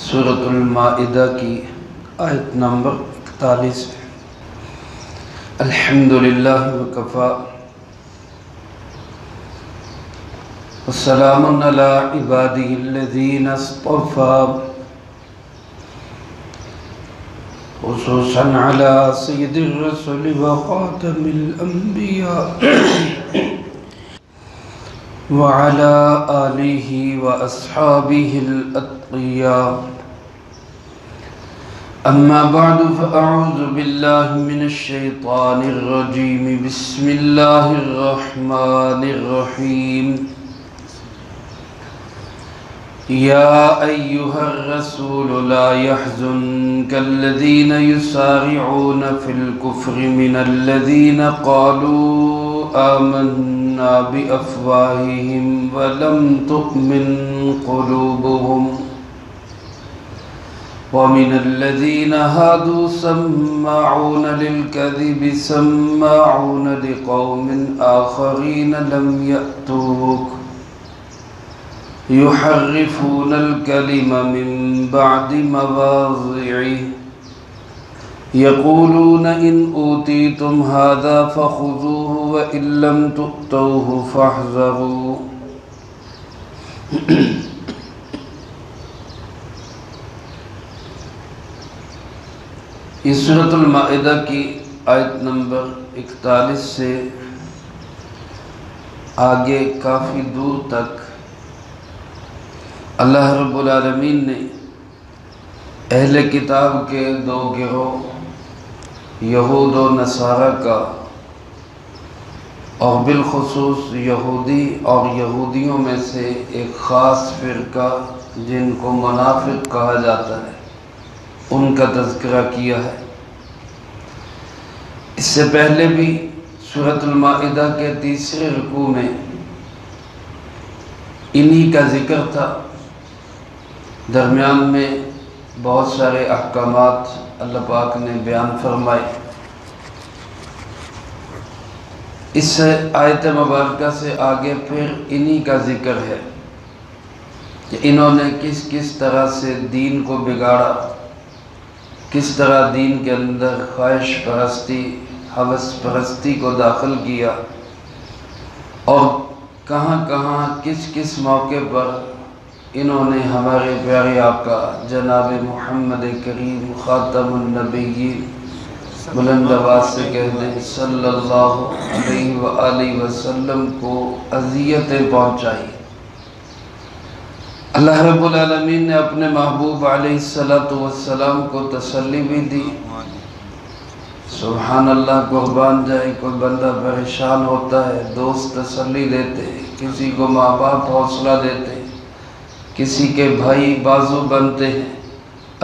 سورۃ المائدہ کی آیت نمبر 41 الحمدللہ وکفی والسلام علی عبادہ الذین اصطفی خصوصا علی سید الرسل وخاتم الانبیاء وعلى آلہ واصحابہ الاتقیاء اما بعد فاعوذ باللہ من الشیطان الرجیم بسم اللہ الرحمن الرحیم یا ایہا الرسول لا يحزنك الذین یسارعون فی الکفر من الذین قالوا آمنا بأفواہہم ولم تؤمن قلوبہم ومن الذين هادوا سماعون للكذب سماعون لقوم آخرين لم يأتوك يحرفون الكلم من بعد مواضعه يقولون إن أوتيتم هذا فخذوه وإن لم تؤتوه فاحذروا اس سورۃ المائدہ کی آیت نمبر 41 سے آگے کافی دور تک اللہ رب العالمین نے اہل کتاب کے دو گروہ یہود و نصارہ کا اور بالخصوص یہودی اور یہودیوں میں سے ایک خاص فرقہ جن کو منافق کہا جاتا ہے ان کا تذکرہ کیا ہے۔ اس سے پہلے بھی سورۃ المائدہ کے تیسرے رکوع میں انہی کا ذکر تھا، درمیان میں بہت سارے احکامات اللہ پاک نے بیان فرمائے۔ اس آیت مبارکہ سے آگے پھر انہی کا ذکر ہے کہ انہوں نے کس کس طرح سے دین کو بگاڑا، کس طرح دین کے اندر خواہش پرستی، ہوس پرستی کو داخل کیا، اور کہاں کہاں کس کس موقع پر انہوں نے ہمارے پیارے آقا جناب محمد کریم خاتم النبیین بلند آواز سے کہہ دیں صلی اللہ علیہ وآلہ وسلم کو اذیتیں پہنچائی۔ اللہ رب العالمین نے اپنے محبوب علیہ السلام کو تسلی بھی دی۔ سبحان اللہ، قربان جائے، کوئی بندہ پریشان ہوتا ہے، دوست تسلی دیتے، کسی کو ماں باپ حوصلہ دیتے، کسی کے بھائی بازو بنتے ہیں۔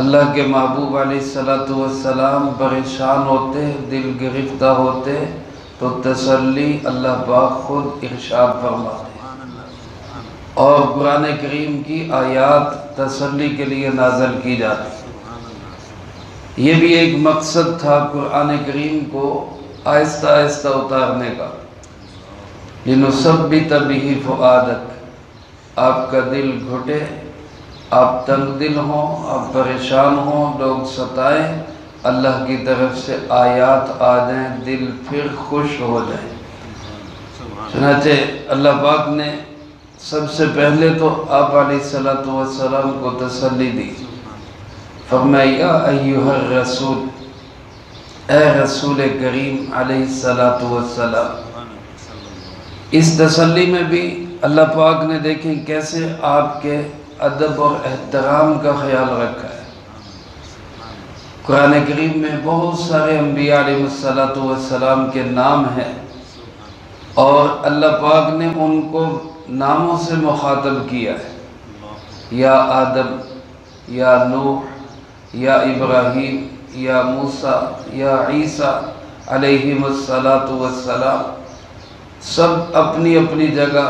اللہ کے محبوب علیہ السلام پریشان ہوتے، دل گرفتہ ہوتے تو تسلی اللہ پاک خود ارشاد فرماتے، اور قرآن کریم کی آیات تسلی کے لیے نازل کی جاتی۔ یہ بھی ایک مقصد تھا قرآن کریم کو آہستہ آہستہ اتارنے کا، لِنُثَبِّتَ بِهِ فُؤَادَكَ، آپ کا دل گھٹے، آپ تنگ دل ہوں، آپ پریشان ہوں، لوگ ستائیں، اللہ کی طرف سے آیات آ جائیں، دل پھر خوش ہو جائیں۔ چنانچہ اللہ پاک نے سب سے پہلے تو آپ علیہ السلام کو تسلی دی، فرمایا یا ایہا الرسول، اے رسول کریم علیہ السلام۔ اس تسلی میں بھی اللہ پاک نے دیکھیں کیسے آپ کے ادب اور احترام کا خیال رکھا ہے۔ قرآن کریم میں بہت سارے انبیاء علیہ السلام کے نام ہیں، اور اللہ پاک نے ان کو ناموں سے مخاطب کیا ہے، یا آدم، یا نوح، یا ابراہیم، یا موسیٰ، یا عیسیٰ علیہ السلام، سب اپنی اپنی جگہ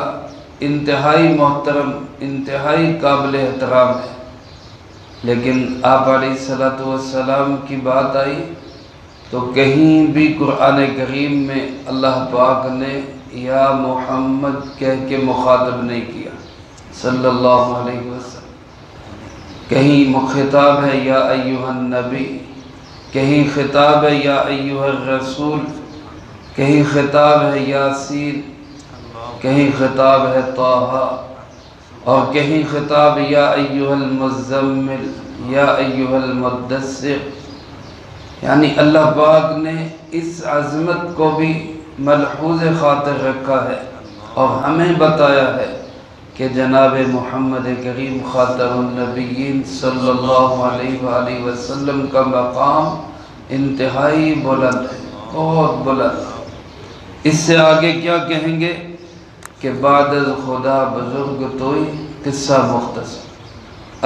انتہائی محترم، انتہائی قابل احترام ہے۔ لیکن آپ علیہ السلام کی بات آئی تو کہیں بھی قرآن کریم میں اللہ پاک نے یا محمد کہہ کے مخاطب نہیں کیا۔ صلی اللہ علیہ وسلم۔ کہیں خطاب ہے یا ایھا النبی، کہیں خطاب ہے یا ایھا الرسول، کہیں خطاب ہے یاسین، کہیں خطاب ہے طٰہٰ، اور کہیں خطاب یا ایھا المزمل، یا ایھا المدثر۔ یعنی اللہ پاک نے اس عظمت کو بھی ملحوظ خاطر رکھا ہے اور ہمیں بتایا ہے کہ جناب محمد کریم خاتم النبیین صلی اللہ علیہ وآلہ وسلم کا مقام انتہائی بلند ہے، بہت بلند۔ اس سے آگے کیا کہیں گے کہ بعد از خدا بزرگ توئی، قصہ مختصر۔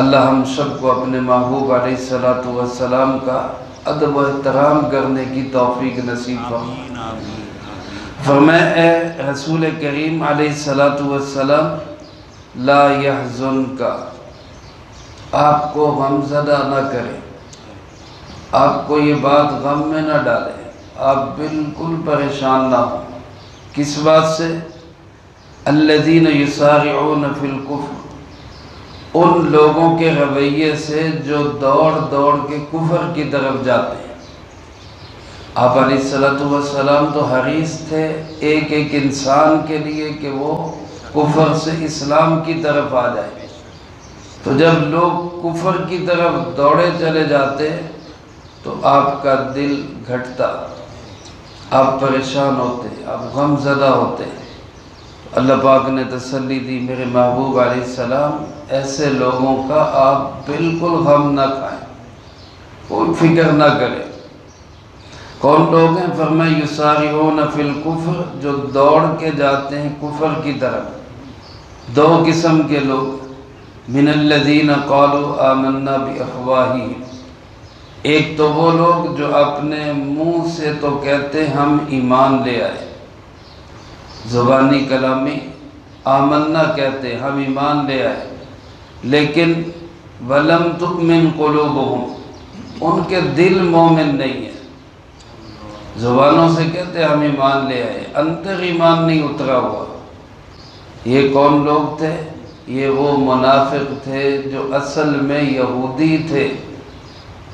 اللہ ہم سب کو اپنے محبوب علیہ السلام کا ادب و احترام کرنے کی توفیق نصیب فرمائے۔ فرمائے اے رسول کریم علیہ السلام، لا يحزنک، آپ کو غم زدہ نہ کرے، آپ کو یہ بات غم میں نہ ڈالے، آپ بالکل پریشان نہ ہوں۔ کس بات سے؟ الذین یسارعون فی الکفر، ان لوگوں کے رویے سے جو دوڑ دوڑ کے کفر کی طرف جاتے ہیں۔ آپ علیہ السلام تو حریص تھے ایک ایک انسان کے لیے کہ وہ کفر سے اسلام کی طرف آ جائے، تو جب لوگ کفر کی طرف دوڑے چلے جاتے تو آپ کا دل گھٹتا، آپ پریشان ہوتے، آپ غم زدہ ہوتے۔ اللہ پاک نے تسلی دی، میرے محبوب علیہ السلام ایسے لوگوں کا آپ بالکل غم نہ کھائیں، کوئی فکر نہ کریں۔ کون لوگ ہیں؟ فرمائے یسارعون فی الکفر، جو دوڑ کے جاتے ہیں کفر کی طرف۔ دو قسم کے لوگ، من الذین قالوا آمنا بافواہہم، ایک تو وہ لوگ جو اپنے منہ سے تو کہتے ہم ایمان لے آئے، زبانی کلامی آمنا کہتے ہم ایمان لے آئے، لیکن ولم تؤمن قلوبہم، ان کے دل مومن نہیں ہے۔ زبانوں سے کہتے ہم ایمان لے آئے، اندر ایمان نہیں اترا ہوا۔ یہ کون لوگ تھے؟ یہ وہ منافق تھے جو اصل میں یہودی تھے،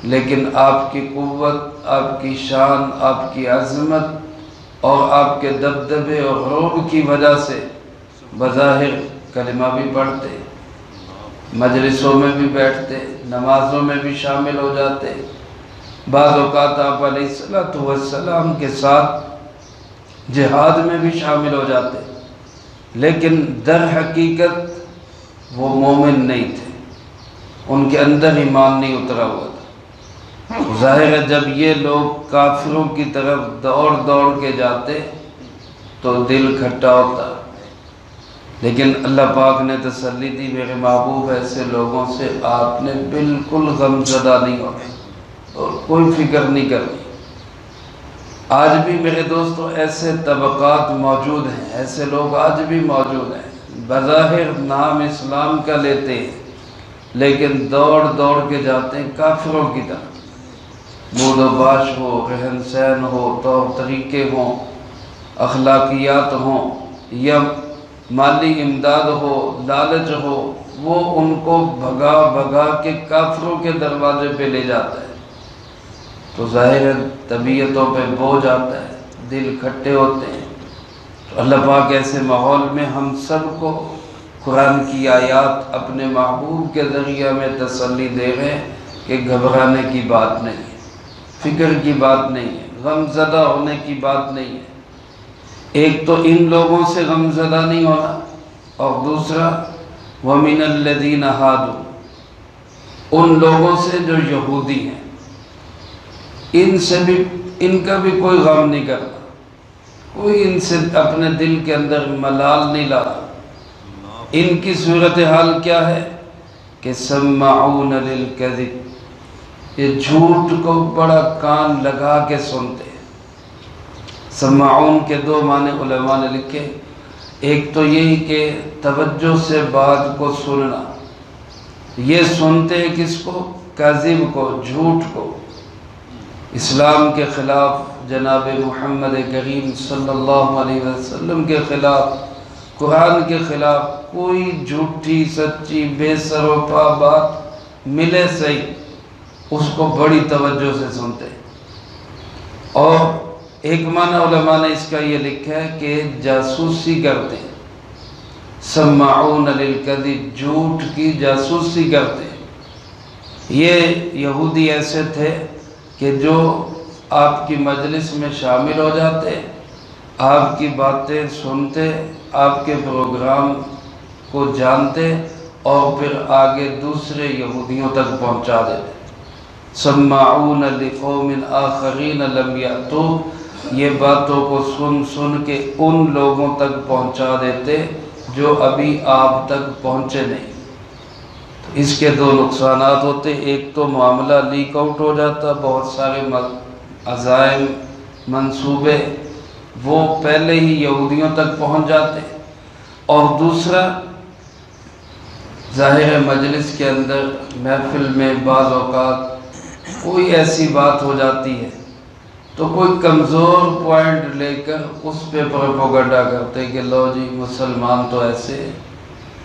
لیکن آپ کی قوت، آپ کی شان، آپ کی عظمت اور آپ کے دبدبے اور غرور کی وجہ سے بظاہر کلمہ بھی پڑھتے، مجلسوں میں بھی بیٹھتے، نمازوں میں بھی شامل ہو جاتے، بعض اوقات آپ علیہ السلام کے ساتھ جہاد میں بھی شامل ہو جاتے، لیکن در حقیقت وہ مومن نہیں تھے، ان کے اندر ایمان نہیں اترا ہوا تھا۔ ظاہر ہے جب یہ لوگ کافروں کی طرف دوڑ دوڑ کے جاتے تو دل کھٹا ہوتا، لیکن اللہ پاک نے تسلی دی، میرے محبوب ایسے لوگوں سے آپ نے بالکل غم زدہ نہیں ہونا اور کوئی فکر نہیں کرنی۔ آج بھی میرے دوستو ایسے طبقات موجود ہیں، ایسے لوگ آج بھی موجود ہیں، بظاہر نام اسلام کا لیتے ہیں لیکن دوڑ دوڑ کے جاتے ہیں کافروں کی طرف۔ بود و باش ہو، رہن سہن ہو، طور طریقے ہوں، اخلاقیات ہوں، یا مالی امداد ہو، لالچ ہو، وہ ان کو بھگا بھگا کے کافروں کے دروازے پہ لے جاتا ہے، تو ظاہر طبیعتوں پہ بوجھ آتا ہے، دل کھٹے ہوتے ہیں۔ تو اللہ پاک ایسے ماحول میں ہم سب کو قرآن کی آیات اپنے محبوب کے ذریعہ میں تسلی دے رہے ہیں کہ گھبرانے کی بات نہیں ہے، فکر کی بات نہیں ہے، غم زدہ ہونے کی بات نہیں ہے۔ ایک تو ان لوگوں سے غم زدہ نہیں ہونا، اور دوسرا وَمِنَ الَّذِينَ هَادُوا، ان لوگوں سے جو یہودی ہیں، ان سے بھی، ان کا بھی کوئی غم نہیں کرتا، کوئی ان سے اپنے دل کے اندر ملال نہیں لاتا۔ ان کی صورتحال کیا ہے کہ سماعون للکذب، یہ جھوٹ کو بڑا کان لگا کے سنتے ہیں۔ سماعون کے دو معنی علماء نے لکھے، ایک تو یہی کہ توجہ سے بات کو سننا، یہ سنتے ہیں کس کو؟ کذب کو، جھوٹ کو، اسلام کے خلاف، جناب محمد کریم صلی اللہ علیہ وسلم کے خلاف، قرآن کے خلاف کوئی جھوٹی سچی بے سر و پا بات ملے صحیح، اس کو بڑی توجہ سے سنتے۔ اور ایک معنی علماء نے اس کا یہ لکھا ہے کہ جاسوسی کرتے، سماعون للکذب، جھوٹ کی جاسوسی کرتے۔ یہ یہودی ایسے تھے کہ جو آپ کی مجلس میں شامل ہو جاتے، آپ کی باتیں سنتے، آپ کے پروگرام کو جانتے اور پھر آگے دوسرے یہودیوں تک پہنچا دیتے۔ سماعون لقوم آخرین لم یأتوا، یہ باتوں کو سن سن کے ان لوگوں تک پہنچا دیتے جو ابھی آپ تک پہنچے نہیں۔ اس کے دو نقصانات ہوتے، ایک تو معاملہ لیک آؤٹ ہو جاتا، بہت سارے عزائم منصوبے وہ پہلے ہی یہودیوں تک پہنچ جاتے، اور دوسرا ظاہر مجلس کے اندر محفل میں بعض اوقات کوئی ایسی بات ہو جاتی ہے تو کوئی کمزور پوائنٹ لے کر اس پہ پروپیگنڈا کرتے کہ لو جی مسلمان تو ایسے،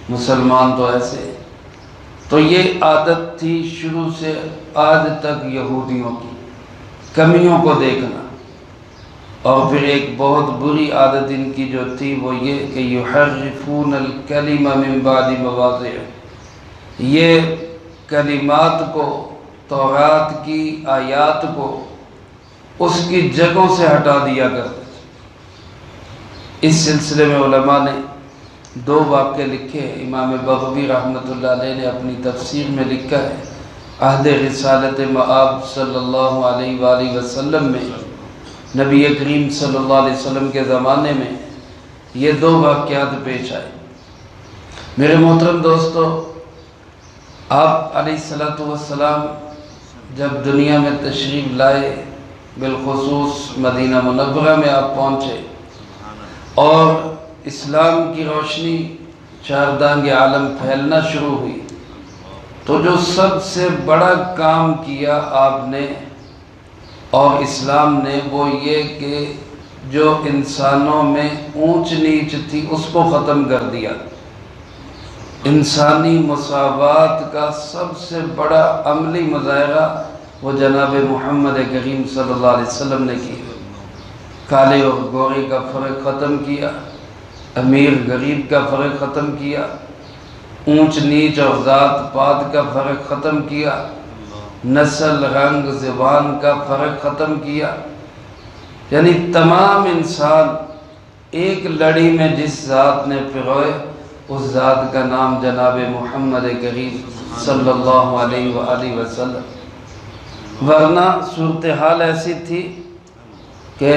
مسلمان تو ایسے۔ تو یہ عادت تھی شروع سے آج تک یہودیوں کی، کمیوں کو دیکھنا۔ اور پھر ایک بہت بری عادت ان کی جو تھی وہ یہ کہ یحرفون الکلم من بعد مواضعہ، یہ کلمات کو، تورات کی آیات کو اس کی جگہوں سے ہٹا دیا کرتے تھے۔ اس سلسلے میں علماء نے دو واقعے لکھے۔ امام بغوی رحمۃ اللہ علیہ نے اپنی تفسیر میں لکھا ہے، عہد رسالت مآب صلی اللہ علیہ وآلہ وسلم میں، نبی کریم صلی اللہ علیہ وسلم کے زمانے میں یہ دو واقعات پیش آئے۔ میرے محترم دوستو، آپ علیہ السلام جب دنیا میں تشریف لائے، بالخصوص مدینہ منورہ میں آپ پہنچے اور اسلام کی روشنی چاردانگ عالم پھیلنا شروع ہوئی، تو جو سب سے بڑا کام کیا آپ نے اور اسلام نے وہ یہ کہ جو انسانوں میں اونچ نیچ تھی اس کو ختم کر دیا۔ انسانی مساوات کا سب سے بڑا عملی مظاہرہ وہ جناب محمد کریم صلی اللہ علیہ وسلم نے کیا۔ کالے اور گورے کا فرق ختم کیا، امیر غریب کا فرق ختم کیا، اونچ نیچ اور ذات پات کا فرق ختم کیا، نسل رنگ زبان کا فرق ختم کیا۔ یعنی تمام انسان ایک لڑی میں جس ذات نے پروئے، اس ذات کا نام جناب محمد کریم صلی اللہ علیہ وآلہ وسلم۔ ورنہ صورتحال ایسی تھی کہ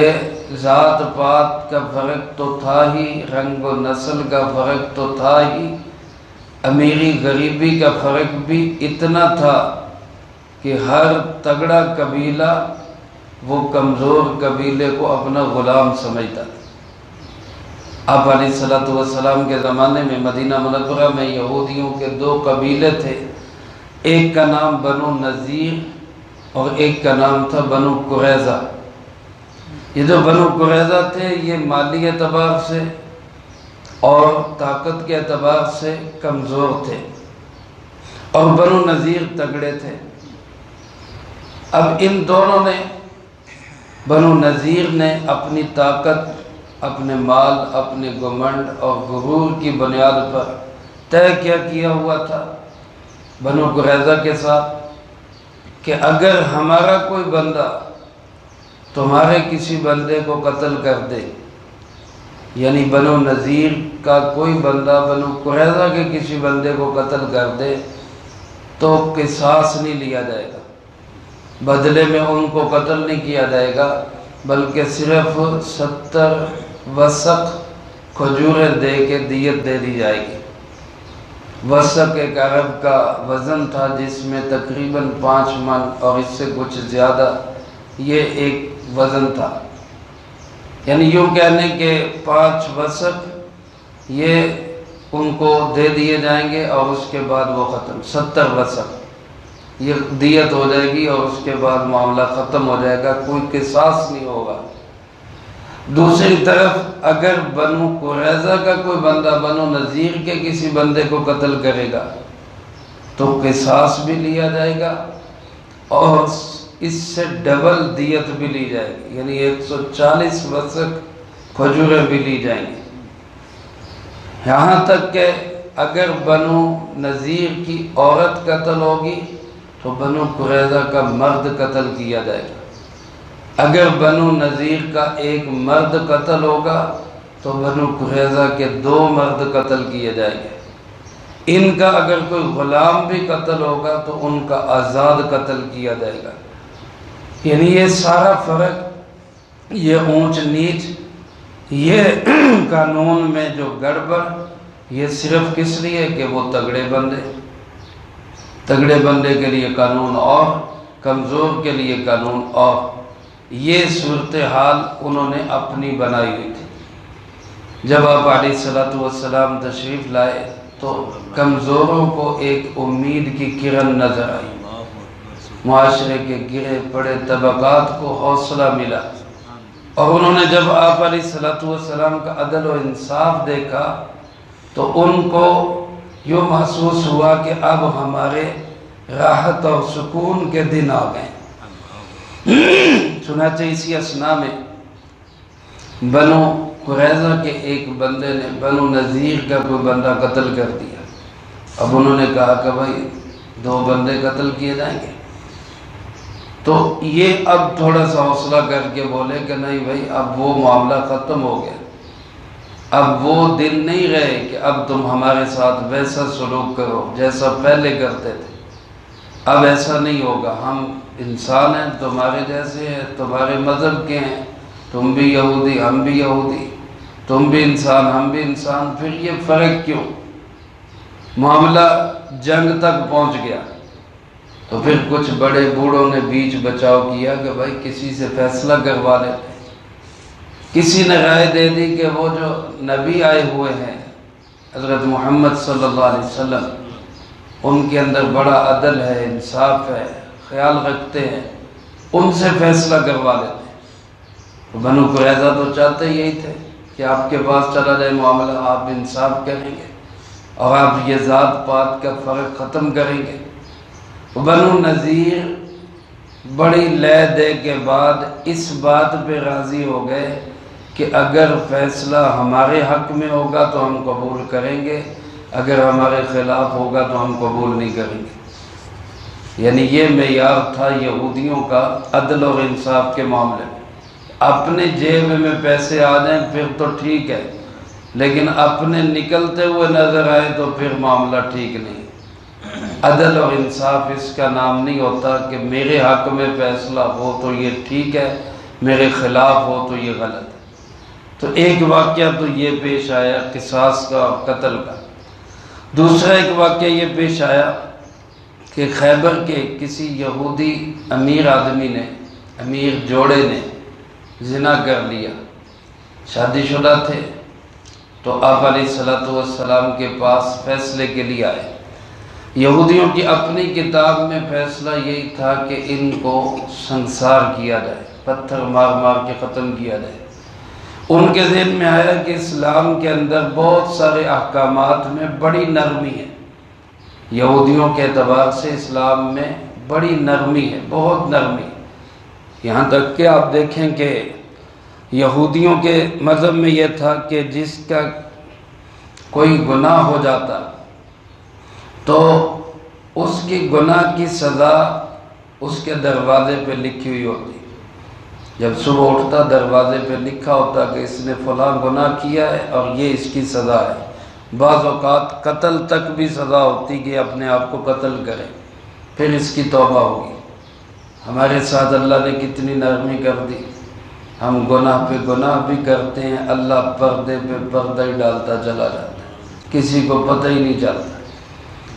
ذات پات کا فرق تو تھا ہی، رنگ و نسل کا فرق تو تھا ہی، امیری غریبی کا فرق بھی اتنا تھا کہ ہر تگڑا قبیلہ وہ کمزور قبیلے کو اپنا غلام سمجھتا تھا۔ آپ علیہ السلام کے زمانے میں مدینہ منورہ میں یہودیوں کے دو قبیلے تھے، ایک کا نام بنو نذیر اور ایک کا نام تھا بنو قریظہ۔ یہ جو بنو قریظہ تھے یہ مالی اعتبار سے اور طاقت کے اعتبار سے کمزور تھے، اور بنو نذیر تگڑے تھے۔ اب ان دونوں نے، بنو نذیر نے اپنی طاقت، اپنے مال، اپنے گھمنڈ اور غرور کی بنیاد پر طے کیا ہوا تھا بنو قریظہ کے ساتھ کہ اگر ہمارا کوئی بندہ تمہارے کسی بندے کو قتل کر دے، یعنی بنو نذیر کا کوئی بندہ بنو قریظہ کے کسی بندے کو قتل کر دے تو قصاص نہیں لیا جائے گا، بدلے میں ان کو قتل نہیں کیا جائے گا، بلکہ صرف 70 وسق کھجوریں دے کے دیت دے دی جائے گی۔ وسق ایک عرب کا وزن تھا جس میں تقریباً 5 من اور اس سے کچھ زیادہ، یہ ایک وزن تھا، یعنی یوں کہنے کہ 5 وسق یہ ان کو دے دیے جائیں گے اور اس کے بعد وہ ختم، 70 وسق یہ دیت ہو جائے گی اور اس کے بعد معاملہ ختم ہو جائے گا، کوئی قصاص نہیں ہوگا۔ دوسری طرف اگر بنو قریظہ کا کوئی بندہ بنو نذیر کے کسی بندے کو قتل کرے گا تو قصاص بھی لیا جائے گا اور اس سے ڈبل دیت بھی لی جائے گی، یعنی 140 وسق کھجوریں بھی لی جائیں گی۔ یہاں تک کہ اگر بنو نذیر کی عورت قتل ہوگی تو بنو قریظہ کا مرد قتل کیا جائے گا، اگر بنو نذیر کا ایک مرد قتل ہوگا تو بنو قریظہ کے 2 مرد قتل کیے جائیں گے۔ ان کا اگر کوئی غلام بھی قتل ہوگا تو ان کا آزاد قتل کیا جائے گا۔ یعنی یہ سارا فرق، یہ اونچ نیچ، یہ قانون میں جو گڑبڑ، یہ صرف کس لیے کہ وہ تگڑے بندے کے لیے قانون اور کمزور کے لیے قانون اور، یہ صورتحال انہوں نے اپنی بنائی ہوئی تھی۔ جب آپ علیہ السلام تشریف لائے تو کمزوروں کو ایک امید کی کرن نظر آئی، معاشرے کے گرے پڑے طبقات کو حوصلہ ملا، اور انہوں نے جب آپ علیہ السلام کا عدل و انصاف دیکھا تو ان کو یوں محسوس ہوا کہ اب ہمارے راحت اور سکون کے دن آ گئے۔ چنانچہ اسی اثناء میں بنو قریظہ کے ایک بندے نے بنو نذیر کا کوئی بندہ قتل کر دیا۔ اب انہوں نے کہا کہ بھائی 2 بندے قتل کیے جائیں گے، تو یہ اب تھوڑا سا حوصلہ کر کے بولے کہ نہیں بھائی اب وہ معاملہ ختم ہو گیا، اب وہ دن نہیں رہے کہ اب تم ہمارے ساتھ ویسا سلوک کرو جیسا پہلے کرتے تھے، اب ایسا نہیں ہوگا، ہم انسان ہیں تمہارے جیسے ہیں، تمہارے مذہب کے ہیں، تم بھی یہودی ہم بھی یہودی، تم بھی انسان ہم بھی انسان، پھر یہ فرق کیوں؟ معاملہ جنگ تک پہنچ گیا۔ تو پھر کچھ بڑے بوڑھوں نے بیچ بچاؤ کیا کہ بھائی کسی سے فیصلہ کروا لیتے ہیں۔ کسی نے رائے دے دی کہ وہ جو نبی آئے ہوئے ہیں حضرت محمد صلی اللہ علیہ وسلم، ان کے اندر بڑا عدل ہے، انصاف ہے، خیال رکھتے ہیں، ان سے فیصلہ کروا لیتے ہیں۔ بنو قریظہ تو چاہتے یہی تھے کہ آپ کے پاس چلا جائے معاملہ، آپ انصاف کریں گے اور آپ یہ ذات پات کا فرق ختم کریں گے۔ بنو نذیر بڑی لے دے کے بعد اس بات پہ راضی ہو گئے کہ اگر فیصلہ ہمارے حق میں ہوگا تو ہم قبول کریں گے، اگر ہمارے خلاف ہوگا تو ہم قبول نہیں کریں گے۔ یعنی یہ معیار تھا یہودیوں کا عدل اور انصاف کے معاملے میں۔ اپنے جیب میں پیسے آ جائیں پھر تو ٹھیک ہے، لیکن اپنے نکلتے ہوئے نظر آئے تو پھر معاملہ ٹھیک نہیں۔ عدل اور انصاف اس کا نام نہیں ہوتا کہ میرے حق میں فیصلہ ہو تو یہ ٹھیک ہے، میرے خلاف ہو تو یہ غلط ہے۔ تو ایک واقعہ تو یہ پیش آیا قصاص کا اور قتل کا۔ دوسرا ایک واقعہ یہ پیش آیا کہ خیبر کے کسی یہودی امیر آدمی نے، امیر جوڑے نے زنا کر لیا، شادی شدہ تھے، تو آپ علیہ السلام کے پاس فیصلے کے لیے آئے۔ یہودیوں کی اپنی کتاب میں فیصلہ یہی تھا کہ ان کو سنسار کیا جائے، پتھر مار مار کے ختم کیا جائے۔ ان کے ذہن میں آیا کہ اسلام کے اندر بہت سارے احکامات میں بڑی نرمی ہے، یہودیوں کے اعتبار سے اسلام میں بڑی نرمی ہے، بہت نرمی، یہاں تک کہ آپ دیکھیں کہ یہودیوں کے مذہب میں یہ تھا کہ جس کا کوئی گناہ ہو جاتا تو اس کی گناہ کی سزا اس کے دروازے پہ لکھی ہوئی ہوتی۔ جب صبح اٹھتا دروازے پہ لکھا ہوتا کہ اس نے فلاں گناہ کیا ہے اور یہ اس کی سزا ہے۔ بعض اوقات قتل تک بھی سزا ہوتی کہ اپنے آپ کو قتل کرے، پھر اس کی توبہ ہوگی۔ ہمارے ساتھ اللہ نے کتنی نرمی کر دی، ہم گناہ پہ گناہ بھی کرتے ہیں، اللہ پردے پہ پردہ ہی ڈالتا چلا جاتا ہے، کسی کو پتہ ہی نہیں چلتا،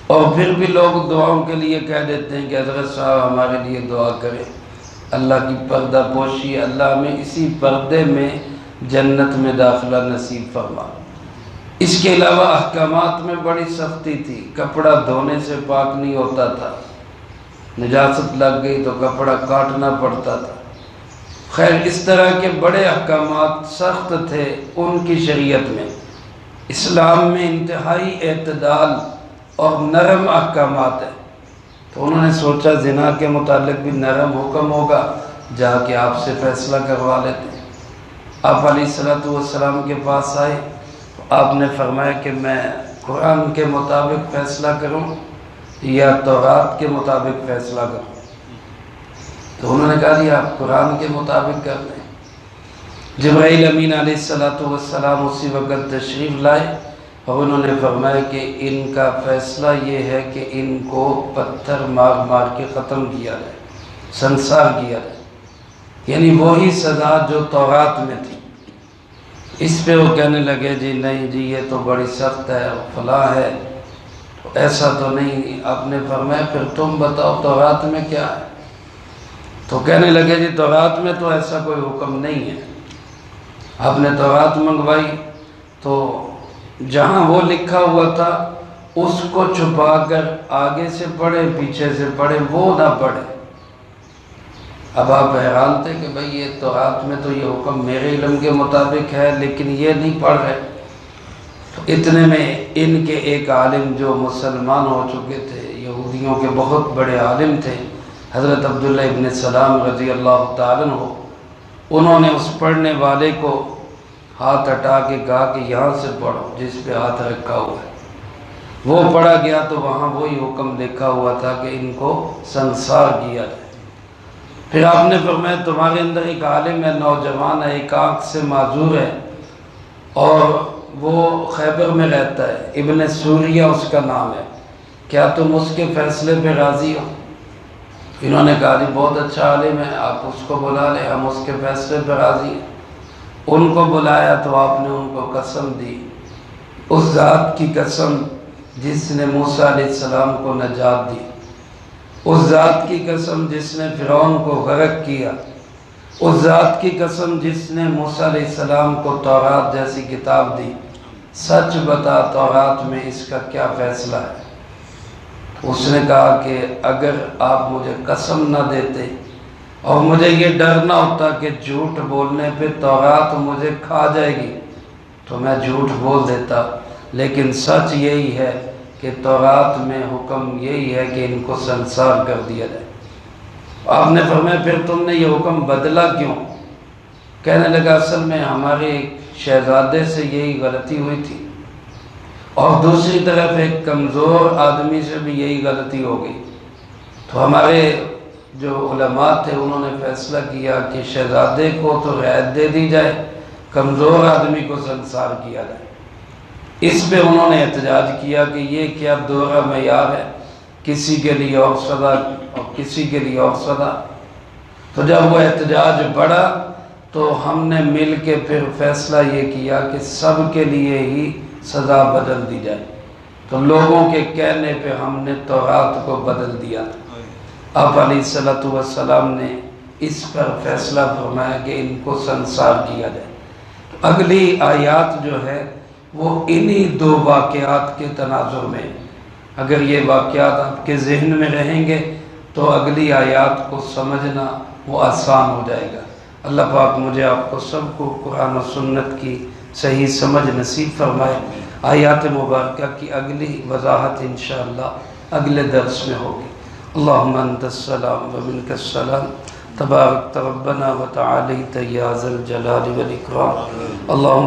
اور پھر بھی لوگ دعاؤں کے لیے کہہ دیتے ہیں کہ حضرت صاحب ہمارے لیے دعا کریں، اللہ کی پردہ پوشی، اللہ ہمیں اسی پردے میں جنت میں داخلہ نصیب فرما۔ اس کے علاوہ احکامات میں بڑی سختی تھی، کپڑا دھونے سے پاک نہیں ہوتا تھا، نجاست لگ گئی تو کپڑا کاٹنا پڑتا تھا۔ خیر اس طرح کے بڑے احکامات سخت تھے ان کی شریعت میں۔ اسلام میں انتہائی اعتدال اور نرم احکامات ہیں۔ تو انہوں نے سوچا زنا کے متعلق بھی نرم حکم ہوگا، جا کے آپ سے فیصلہ کروا لیتے ہیں۔ آپ علیہ السلام کے پاس آئے، آپ نے فرمایا کہ میں قرآن کے مطابق فیصلہ کروں یا تورات کے مطابق فیصلہ کروں؟ تو انہوں نے کہا جی آپ قرآن کے مطابق کر لیں۔ جبرائیل امین علیہ السلام اسی وقت تشریف لائے اور انہوں نے فرمایا کہ ان کا فیصلہ یہ ہے کہ ان کو پتھر مار مار کے ختم کیا جائے، سنسار کیا جائے، یعنی وہی سزا جو تورات میں تھی۔ اس پہ وہ کہنے لگے جی نہیں جی یہ تو بڑی سخت ہے، فلاں ہے، ایسا تو نہیں۔ آپ نے فرمایا پھر تم بتاؤ تورات میں کیا ہے؟ تو کہنے لگے جی تورات میں تو ایسا کوئی حکم نہیں ہے۔ آپ نے تورات منگوائی تو جہاں وہ لکھا ہوا تھا اس کو چھپا کر آگے سے پڑھے پیچھے سے پڑھے، وہ نہ پڑھے۔ اب آپ حیران تھے کہ بھئی یہ تورات میں تو یہ حکم میرے علم کے مطابق ہے لیکن یہ نہیں پڑھ رہے۔ تو اتنے میں ان کے ایک عالم جو مسلمان ہو چکے تھے، یہودیوں کے بہت بڑے عالم تھے، حضرت عبداللہ ابن سلام رضی اللہ تعالیٰ عنہ، انہوں نے اس پڑھنے والے کو ہاتھ ہٹا کے کہا کہ یہاں سے پڑھو جس پہ ہاتھ رکھا ہوا ہے۔ وہ پڑھا گیا تو وہاں وہی حکم لکھا ہوا تھا کہ ان کو سنسار کیا جائے۔ پھر آپ نے فرمایا تمہارے اندر ایک عالم ہے، نوجوان ہے، ایک آنکھ سے معذور ہے اور وہ خیبر میں رہتا ہے، ابن سوریہ اس کا نام ہے، کیا تم اس کے فیصلے پہ راضی ہو؟ انہوں نے کہا جی بہت اچھا عالم ہے، آپ اس کو بلا لیں، ہم اس کے فیصلے پہ راضی ہیں۔ ان کو بلایا تو آپ نے ان کو قسم دی، اس ذات کی قسم جس نے موسیٰ علیہ السلام کو نجات دی، اس ذات کی قسم جس نے فرعون کو غرق کیا، اس ذات کی قسم جس نے موسیٰ علیہ السلام کو تورات جیسی کتاب دی، سچ بتا تورات میں اس کا کیا فیصلہ ہے؟ اس نے کہا کہ اگر آپ مجھے قسم نہ دیتے اور مجھے یہ ڈر نہ ہوتا کہ جھوٹ بولنے پہ تورات مجھے کھا جائے گی تو میں جھوٹ بول دیتا، لیکن سچ یہی ہے کہ تورات میں حکم یہی ہے کہ ان کو سنسار کر دیا جائے۔ آپ نے فرمایا پھر تم نے یہ حکم بدلا کیوں؟ کہنے لگا اصل میں ہمارے ایک شہزادے سے یہی غلطی ہوئی تھی اور دوسری طرف ایک کمزور آدمی سے بھی یہی غلطی ہو گئی، تو ہمارے جو علماء تھے انہوں نے فیصلہ کیا کہ شہزادے کو تو رعایت دے دی جائے، کمزور آدمی کو سنسار کیا جائے۔ اس پہ انہوں نے احتجاج کیا کہ یہ کیا دوہرا معیار ہے، کسی کے لیے اور سزا اور کسی کے لیے اور سزا۔ تو جب وہ احتجاج بڑھا تو ہم نے مل کے پھر فیصلہ یہ کیا کہ سب کے لیے ہی سزا بدل دی جائے، تو لوگوں کے کہنے پہ ہم نے تورات کو بدل دیا۔ آپ علیہ السلام نے اس پر فیصلہ فرمایا کہ ان کو سنسار کیا جائے۔ اگلی آیات جو ہے وہ انہی دو واقعات کے تناظر میں، اگر یہ واقعات آپ کے ذہن میں رہیں گے تو اگلی آیات کو سمجھنا وہ آسان ہو جائے گا۔ اللہ پاک مجھے آپ کو سب کو قرآن و سنت کی صحیح سمجھ نصیب فرمائے۔ آیات مبارکہ کی اگلی وضاحت انشاءاللہ اگلے درس میں ہوگی۔ اللہم انت السلام و منک السلام، تبارک ربنا و تعالیت یا ذا الجلال والاکرام۔ اللہم